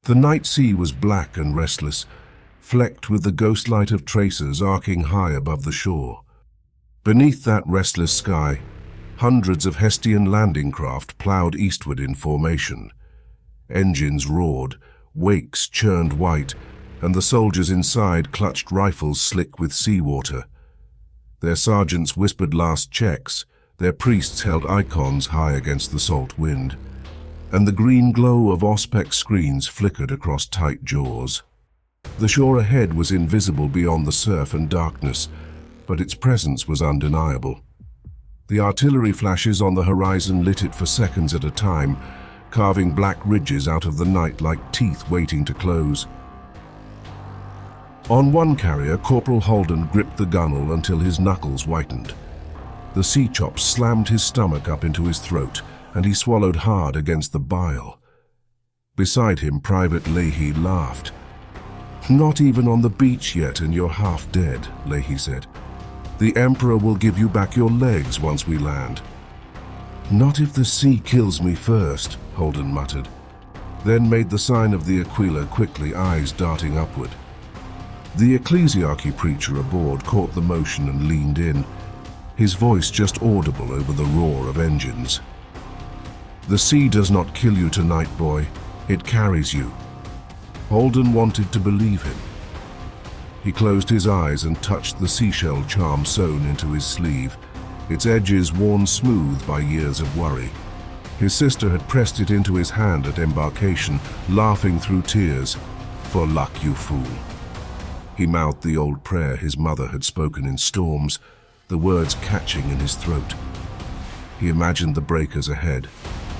The night sea was black and restless, flecked with the ghost light of tracers arcing high above the shore. Beneath that restless sky, hundreds of Hestian landing craft ploughed eastward in formation. Engines roared, wakes churned white, and the soldiers inside clutched rifles slick with seawater. Their sergeants whispered last checks, their priests held icons high against the salt wind, and the green glow of Auspex screens flickered across tight jaws. The shore ahead was invisible beyond the surf and darkness, but its presence was undeniable. The artillery flashes on the horizon lit it for seconds at a time, carving black ridges out of the night like teeth waiting to close. On one carrier, Corporal Holden gripped the gunwale until his knuckles whitened. The sea chop slammed his stomach up into his throat, and he swallowed hard against the bile. Beside him, Private Leahy laughed. "Not even on the beach yet, and you're half dead," Leahy said. "The Emperor will give you back your legs once we land." "Not if the sea kills me first," Holden muttered, then made the sign of the Aquila quickly, eyes darting upward. The ecclesiarchy preacher aboard caught the motion and leaned in, his voice just audible over the roar of engines. "The sea does not kill you tonight, boy. It carries you." Holden wanted to believe him. He closed his eyes and touched the seashell charm sewn into his sleeve, its edges worn smooth by years of worry. His sister had pressed it into his hand at embarkation, laughing through tears. "For luck, you fool." He mouthed the old prayer his mother had spoken in storms, the words catching in his throat. He imagined the breakers ahead,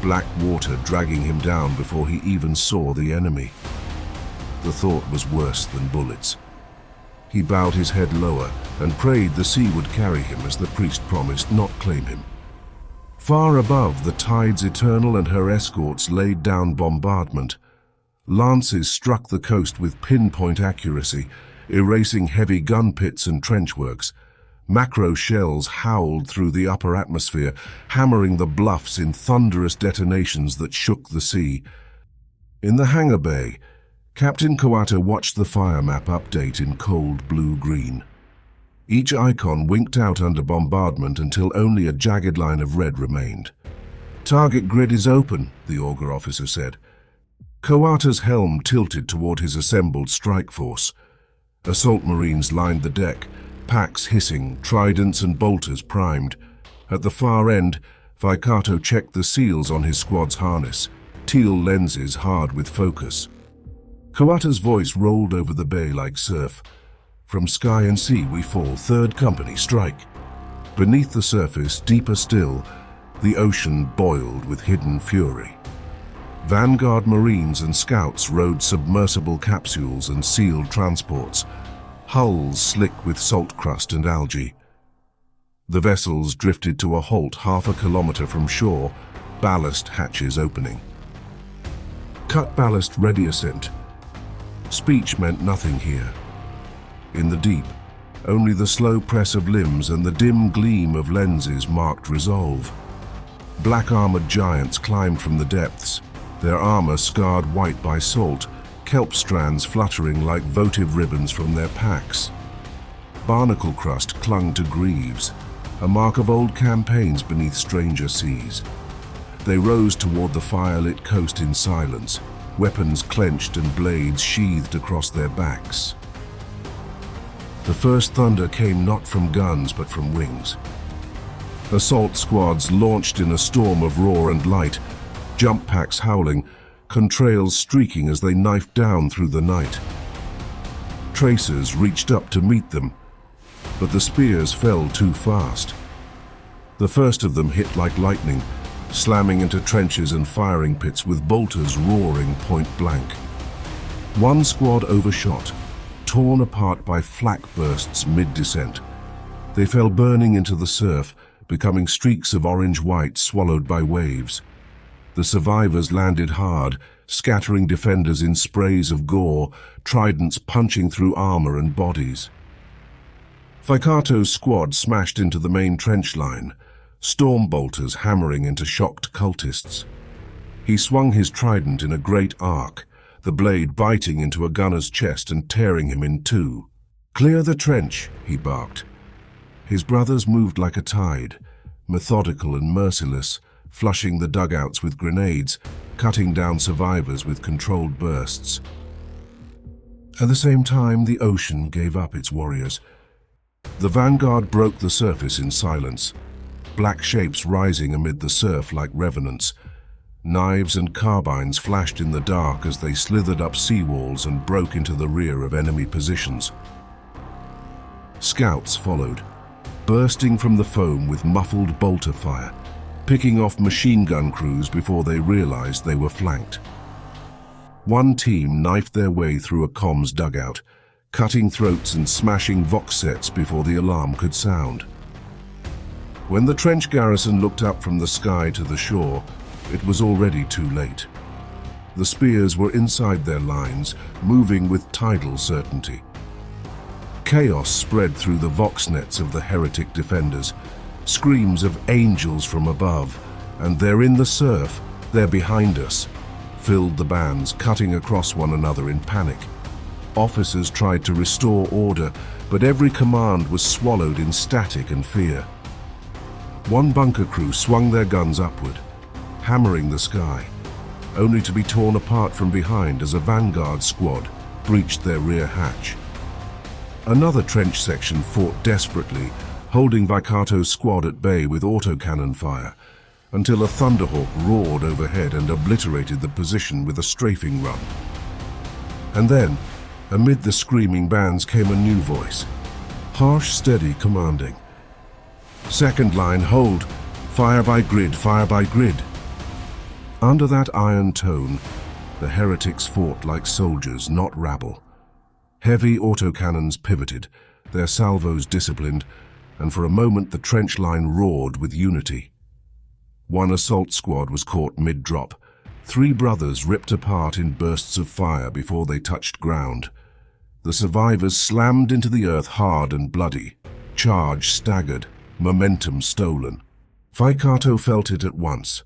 black water dragging him down before he even saw the enemy. The thought was worse than bullets. He bowed his head lower and prayed the sea would carry him as the priest promised, not claim him. Far above, the tides eternal and her escorts laid down bombardment. Lances struck the coast with pinpoint accuracy, erasing heavy gun pits and trenchworks. Macro shells howled through the upper atmosphere, hammering the bluffs in thunderous detonations that shook the sea. In the hangar bay, Captain Kawata watched the fire map update in cold blue-green. Each icon winked out under bombardment until only a jagged line of red remained. "Target grid is open," the augur officer said. Kawata's helm tilted toward his assembled strike force. Assault Marines lined the deck, packs hissing, tridents and bolters primed. At the far end, Vaikato checked the seals on his squad's harness, teal lenses hard with focus. Kawata's voice rolled over the bay like surf. "From sky and sea we fall, 3rd Company, strike." Beneath the surface, deeper still, the ocean boiled with hidden fury. Vanguard Marines and Scouts rode submersible capsules and sealed transports, hulls slick with salt crust and algae. The vessels drifted to a halt half a kilometer from shore, ballast hatches opening. "Cut ballast, ready ascent." Speech meant nothing here. In the deep, only the slow press of limbs and the dim gleam of lenses marked resolve. Black-armored giants climbed from the depths, their armor scarred white by salt, kelp strands fluttering like votive ribbons from their packs. Barnacle crust clung to greaves, a mark of old campaigns beneath stranger seas. They rose toward the fire-lit coast in silence, weapons clenched and blades sheathed across their backs. The first thunder came not from guns but from wings. Assault squads launched in a storm of roar and light, jump packs howling, contrails streaking as they knifed down through the night. Tracers reached up to meet them, but the spears fell too fast. The first of them hit like lightning, slamming into trenches and firing pits with bolters roaring point blank. One squad overshot, torn apart by flak bursts mid-descent. They fell burning into the surf, becoming streaks of orange-white swallowed by waves. The survivors landed hard, scattering defenders in sprays of gore, tridents punching through armor and bodies. Vaikato's squad smashed into the main trench line, storm bolters hammering into shocked cultists. He swung his trident in a great arc, the blade biting into a gunner's chest and tearing him in two. "Clear the trench," he barked. His brothers moved like a tide, methodical and merciless, flushing the dugouts with grenades, cutting down survivors with controlled bursts. At the same time, the ocean gave up its warriors. The vanguard broke the surface in silence, black shapes rising amid the surf like revenants. Knives and carbines flashed in the dark as they slithered up seawalls and broke into the rear of enemy positions. Scouts followed, bursting from the foam with muffled bolter fire, picking off machine gun crews before they realized they were flanked. One team knifed their way through a comms dugout, cutting throats and smashing vox sets before the alarm could sound. When the trench garrison looked up from the sky to the shore, it was already too late. The spears were inside their lines, moving with tidal certainty. Chaos spread through the vox nets of the heretic defenders, screams of angels from above, and they're in the surf, they're behind us, filled the bands, cutting across one another in panic. Officers tried to restore order, but every command was swallowed in static and fear. One bunker crew swung their guns upward, hammering the sky, only to be torn apart from behind as a vanguard squad breached their rear hatch. Another trench section fought desperately, holding Vicato's squad at bay with autocannon fire, until a Thunderhawk roared overhead and obliterated the position with a strafing run. And then, amid the screaming bands came a new voice, harsh, steady, commanding. "Second line, hold! Fire by grid, fire by grid!" Under that iron tone, the heretics fought like soldiers, not rabble. Heavy autocannons pivoted, their salvos disciplined, and for a moment the trench line roared with unity. One assault squad was caught mid-drop. 3 brothers ripped apart in bursts of fire before they touched ground. The survivors slammed into the earth hard and bloody. Charge staggered, momentum stolen. Vicato felt it at once.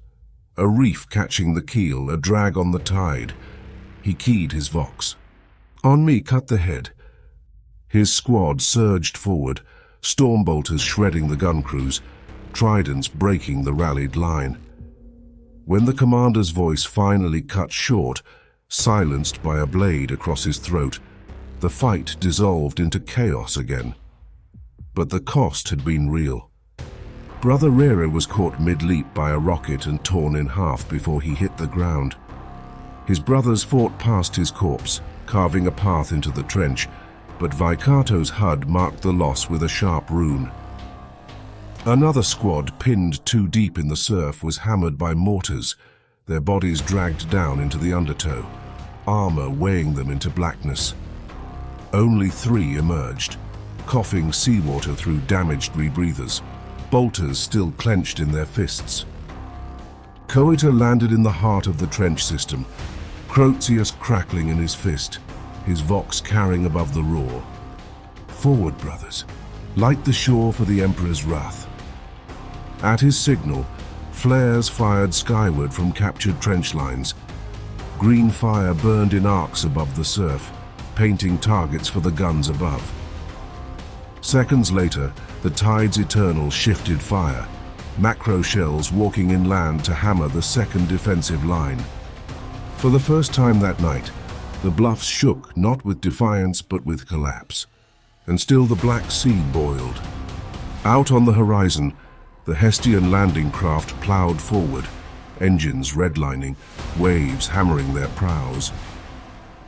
A reef catching the keel, a drag on the tide. He keyed his vox. "On me, cut the head." His squad surged forward, stormbolters shredding the gun crews, tridents breaking the rallied line. When the commander's voice finally cut short, silenced by a blade across his throat, the fight dissolved into chaos again. But the cost had been real. Brother Rera was caught mid-leap by a rocket and torn in half before he hit the ground. His brothers fought past his corpse, carving a path into the trench, but Vicato's HUD marked the loss with a sharp rune. Another squad, pinned too deep in the surf, was hammered by mortars, their bodies dragged down into the undertow, armor weighing them into blackness. Only 3 emerged, coughing seawater through damaged rebreathers, bolters still clenched in their fists. Coita landed in the heart of the trench system, Crozius crackling in his fist, his vox carrying above the roar. "Forward, brothers! Light the shore for the Emperor's wrath." At his signal, flares fired skyward from captured trench lines. Green fire burned in arcs above the surf, painting targets for the guns above. Seconds later, the tide's eternal shifted fire, macro shells walking inland to hammer the second defensive line. For the first time that night, the bluffs shook not with defiance but with collapse, and still the Black Sea boiled. Out on the horizon, the Hestian landing craft plowed forward, engines redlining, waves hammering their prows.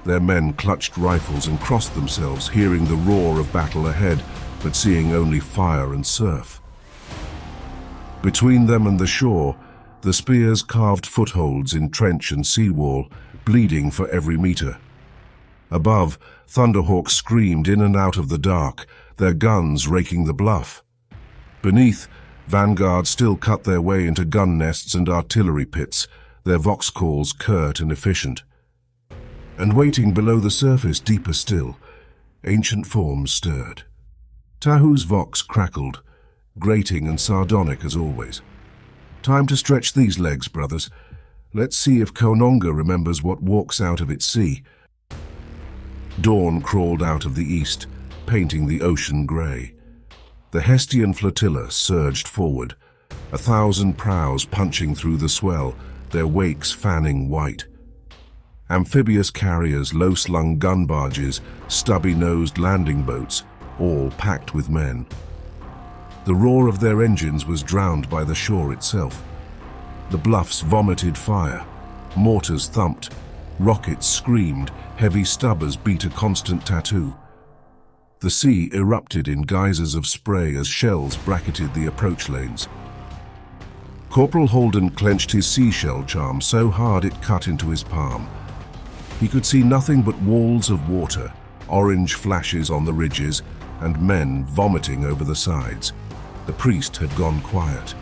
Their men clutched rifles and crossed themselves, hearing the roar of battle ahead, but seeing only fire and surf. Between them and the shore, the spears carved footholds in trench and seawall, bleeding for every meter. Above, Thunderhawks screamed in and out of the dark, their guns raking the bluff. Beneath, vanguards still cut their way into gun nests and artillery pits, their vox calls curt and efficient. And waiting below the surface, deeper still, ancient forms stirred. Tahu's vox crackled, grating and sardonic as always. "Time to stretch these legs, brothers. Let's see if Kaunonga remembers what walks out of its sea. Dawn crawled out of the east, painting the ocean grey. The Hestian flotilla surged forward, 1,000 prows punching through the swell, their wakes fanning white. Amphibious carriers, low-slung gun barges, stubby-nosed landing boats, all packed with men. The roar of their engines was drowned by the shore itself. The bluffs vomited fire, mortars thumped, rockets screamed, heavy stubbers beat a constant tattoo. The sea erupted in geysers of spray as shells bracketed the approach lanes. Corporal Holden clenched his seashell charm so hard it cut into his palm. He could see nothing but walls of water, orange flashes on the ridges, and men vomiting over the sides. The priest had gone quiet.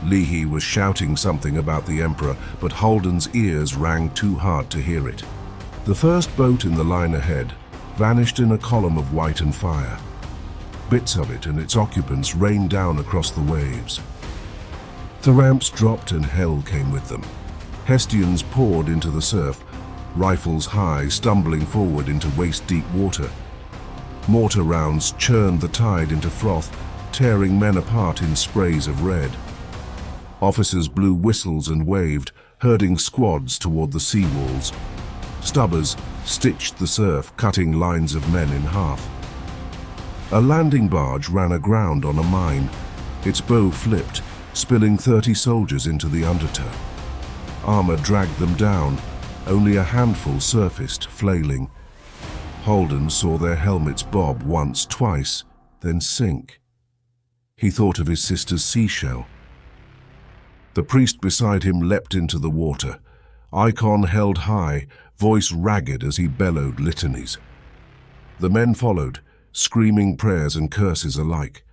Leahy was shouting something about the Emperor, but Holden's ears rang too hard to hear it. The first boat in the line ahead vanished in a column of white and fire. Bits of it and its occupants rained down across the waves. The ramps dropped and hell came with them. Hestians poured into the surf, rifles high, stumbling forward into waist-deep water. Mortar rounds churned the tide into froth, tearing men apart in sprays of red. Officers blew whistles and waved, herding squads toward the sea walls. Stubbers stitched the surf, cutting lines of men in half. A landing barge ran aground on a mine. Its bow flipped, spilling 30 soldiers into the undertow. Armor dragged them down. Only a handful surfaced, flailing. Holden saw their helmets bob once, twice, then sink. He thought of his sister's seashell. The priest beside him leapt into the water, icon held high, voice ragged as he bellowed litanies. The men followed, screaming prayers and curses alike.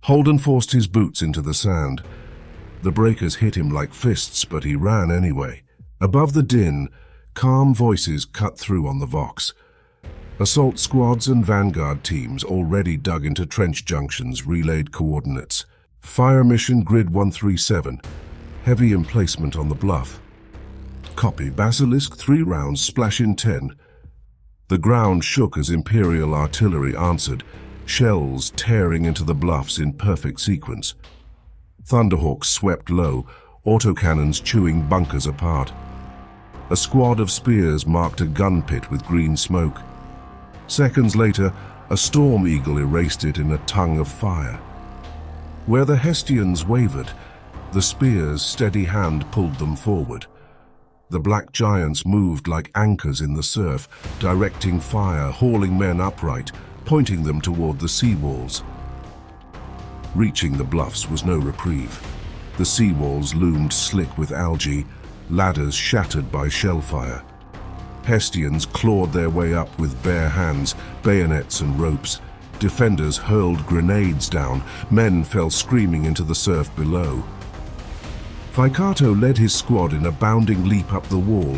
Holden forced his boots into the sand. The breakers hit him like fists, but he ran anyway. Above the din, calm voices cut through on the Vox. Assault squads and vanguard teams already dug into trench junctions relayed coordinates. Fire mission grid 137. Heavy emplacement on the bluff. Copy. Basilisk 3 rounds, splash in 10. The ground shook as Imperial artillery answered, shells tearing into the bluffs in perfect sequence. Thunderhawks swept low, autocannons chewing bunkers apart. A squad of spears marked a gun pit with green smoke. Seconds later, a storm eagle erased it in a tongue of fire. Where the Hestians wavered, the spear's steady hand pulled them forward. The black giants moved like anchors in the surf, directing fire, hauling men upright, pointing them toward the sea walls. Reaching the bluffs was no reprieve. The sea walls loomed slick with algae, ladders shattered by shellfire. Hestians clawed their way up with bare hands, bayonets and ropes. Defenders hurled grenades down. Men fell screaming into the surf below. Vicato led his squad in a bounding leap up the wall,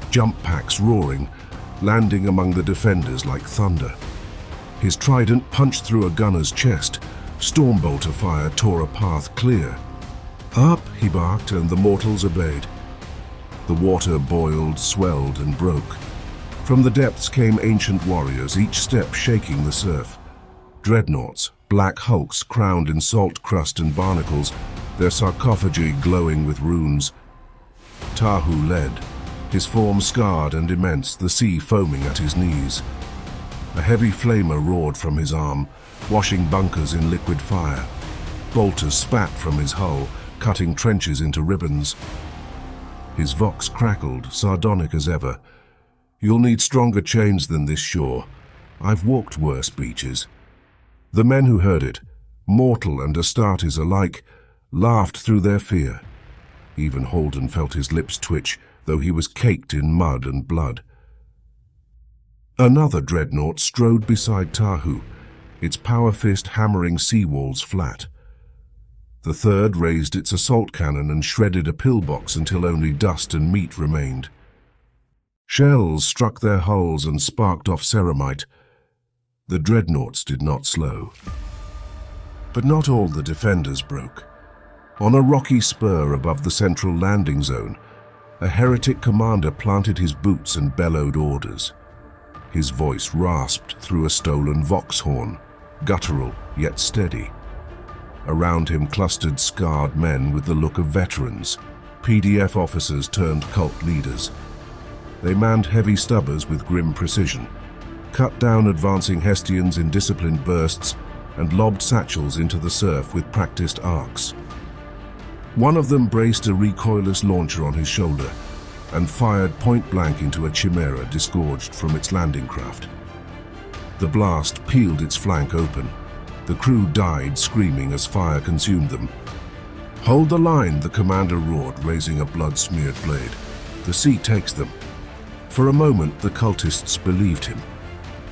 jump packs roaring, landing among the defenders like thunder. His trident punched through a gunner's chest. Stormbolter fire tore a path clear. Up, he barked, and the mortals obeyed. The water boiled, swelled, and broke. From the depths came ancient warriors, each step shaking the surf. Dreadnoughts, black hulks crowned in salt crust and barnacles, their sarcophagi glowing with runes. Tahu led, his form scarred and immense, the sea foaming at his knees. A heavy flamer roared from his arm, washing bunkers in liquid fire. Bolters spat from his hull, cutting trenches into ribbons. His vox crackled, sardonic as ever. You'll need stronger chains than this shore. I've walked worse beaches. The men who heard it, mortal and Astartes alike, laughed through their fear. Even Holden felt his lips twitch, though he was caked in mud and blood. Another dreadnought strode beside Tahu, its power fist hammering sea walls flat. The third raised its assault cannon and shredded a pillbox until only dust and meat remained. Shells struck their hulls and sparked off ceramite. The dreadnoughts did not slow. But not all the defenders broke. On a rocky spur above the central landing zone, A heretic commander planted his boots and bellowed orders. His voice rasped through a stolen vox horn, guttural yet steady. Around him clustered scarred men with the look of veterans, PDF officers turned cult leaders. They manned heavy stubbers with grim precision, cut down advancing Hestians in disciplined bursts, and lobbed satchels into the surf with practiced arcs. One of them braced a recoilless launcher on his shoulder and fired point-blank into a chimera disgorged from its landing craft. The blast peeled its flank open. The crew died screaming as fire consumed them. "Hold the line," the commander roared, raising a blood-smeared blade. "The sea takes them." For a moment, the cultists believed him.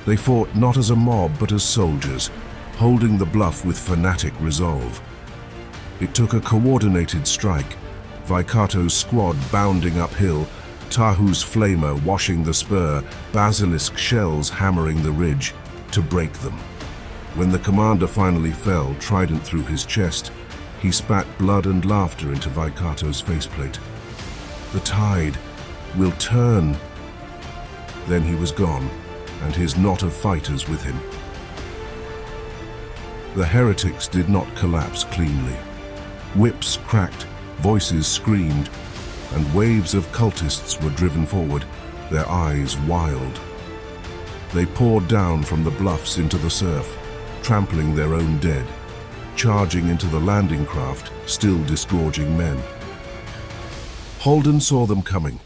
They fought not as a mob, but as soldiers, holding the bluff with fanatic resolve. It took a coordinated strike, Waikato's squad bounding uphill, Tahu's flamer washing the spur, basilisk shells hammering the ridge, to break them. When the commander finally fell, trident through his chest, he spat blood and laughter into Waikato's faceplate. "The tide will turn." Then he was gone, and his knot of fighters with him. The heretics did not collapse cleanly. Whips cracked, voices screamed, and waves of cultists were driven forward, their eyes wild. They poured down from the bluffs into the surf, trampling their own dead, charging into the landing craft, still disgorging men. Holden saw them coming.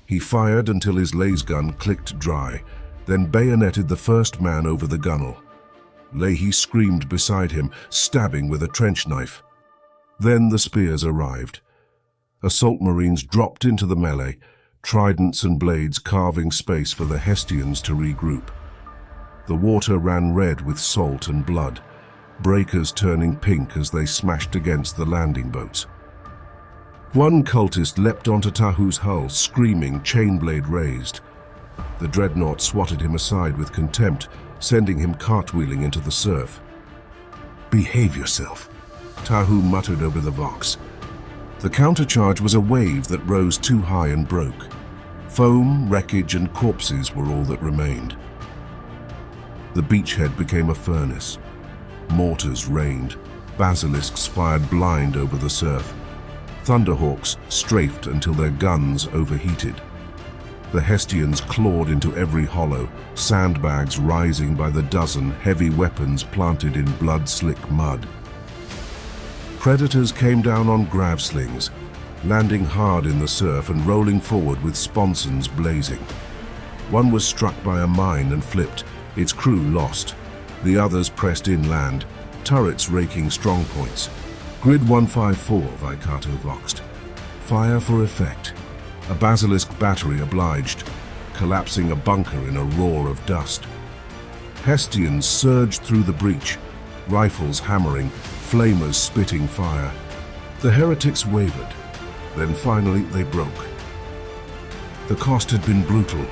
He fired until his laser gun clicked dry, then bayoneted the first man over the gunwale. Leahy screamed beside him, stabbing with a trench knife. Then the spears arrived. Assault Marines dropped into the melee, tridents and blades carving space for the Hestians to regroup. The water ran red with salt and blood, breakers turning pink as they smashed against the landing boats. One cultist leapt onto Tahu's hull, screaming, chainblade raised. The Dreadnought swatted him aside with contempt, sending him cartwheeling into the surf. "Behave yourself," Tahu muttered over the vox. The countercharge was a wave that rose too high and broke. Foam, wreckage, and corpses were all that remained. The beachhead became a furnace. Mortars rained. Basilisks fired blind over the surf. Thunderhawks strafed until their guns overheated. The Hestians clawed into every hollow, sandbags rising by the dozen, heavy weapons planted in blood-slick mud. Predators came down on gravslings, landing hard in the surf and rolling forward with sponsons blazing. One was struck by a mine and flipped, its crew lost. The others pressed inland, turrets raking strongpoints. Grid 154, Waikato voxed. Fire for effect. A basilisk battery obliged, collapsing a bunker in a roar of dust. Hestians surged through the breach, rifles hammering, flamers spitting fire. The heretics wavered, then finally they broke. The cost had been brutal.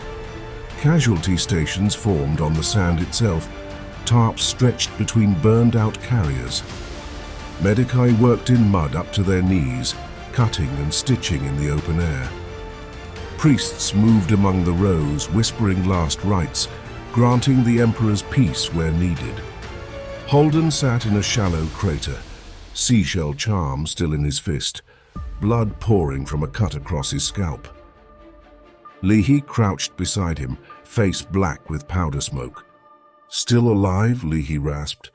Casualty stations formed on the sand itself, tarps stretched between burned-out carriers. Medici worked in mud up to their knees, cutting and stitching in the open air. Priests moved among the rows, whispering last rites, granting the Emperor's peace where needed. Holden sat in a shallow crater, seashell charm still in his fist, blood pouring from a cut across his scalp. Leahy crouched beside him, face black with powder smoke. "Still alive?" Leahy rasped.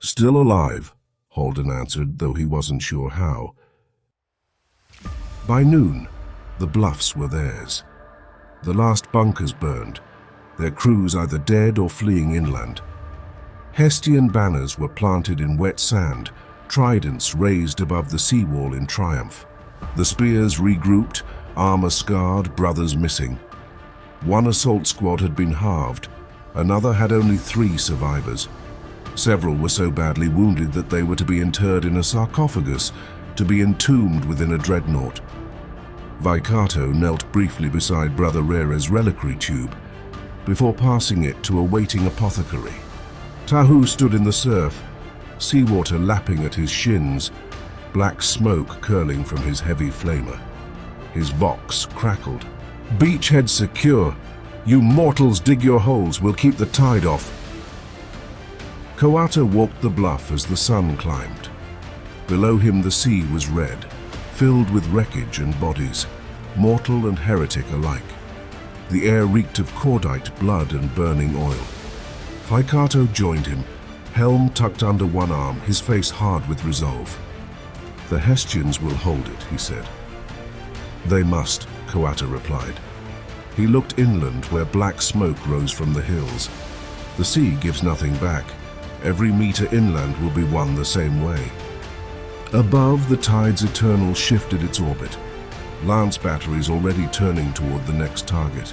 "Still alive," Holden answered, though he wasn't sure how. By noon, the bluffs were theirs. The last bunkers burned, their crews either dead or fleeing inland. Hestian banners were planted in wet sand, tridents raised above the seawall in triumph. The spears regrouped, armor scarred, brothers missing. One assault squad had been halved, another had only 3 survivors. Several were so badly wounded that they were to be interred in a sarcophagus, to be entombed within a dreadnought. Waikato knelt briefly beside Brother Rare's reliquary tube, before passing it to a waiting apothecary. Tahu stood in the surf, seawater lapping at his shins, black smoke curling from his heavy flamer. His vox crackled. "Beachhead secure. You mortals dig your holes, we'll keep the tide off." Coata walked the bluff as the sun climbed. Below him the sea was red, filled with wreckage and bodies, mortal and heretic alike. The air reeked of cordite, blood and burning oil. Waikato joined him, helm tucked under one arm, his face hard with resolve. "The Hestians will hold it," he said. "They must," Coata replied. He looked inland where black smoke rose from the hills. "The sea gives nothing back. Every meter inland will be won the same way." Above, the tide's eternal shifted its orbit. Lance batteries already turning toward the next target.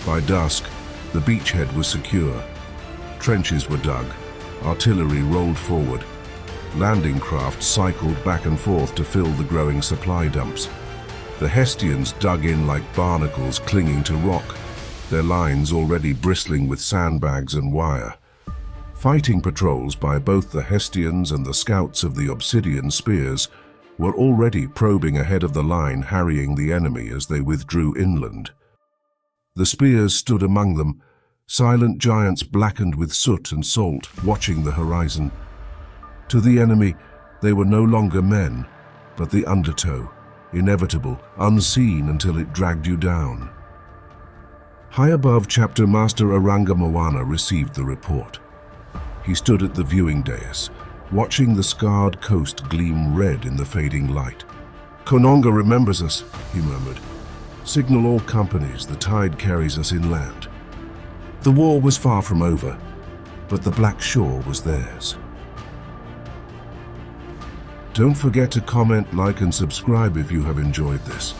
By dusk, the beachhead was secure. Trenches were dug. Artillery rolled forward. Landing craft cycled back and forth to fill the growing supply dumps. The Hestians dug in like barnacles clinging to rock, their lines already bristling with sandbags and wire. Fighting patrols by both the Hestians and the scouts of the Obsidian Spears were already probing ahead of the line, harrying the enemy as they withdrew inland. The Spears stood among them, silent giants blackened with soot and salt, watching the horizon. To the enemy, they were no longer men, but the undertow, inevitable, unseen until it dragged you down. High above, Chapter Master Aranga Moana received the report. He stood at the viewing dais, watching the scarred coast gleam red in the fading light. "Kaunonga remembers us," he murmured. "Signal all companies, the tide carries us inland." The war was far from over, but the Black Shore was theirs. Don't forget to comment, like and subscribe if you have enjoyed this.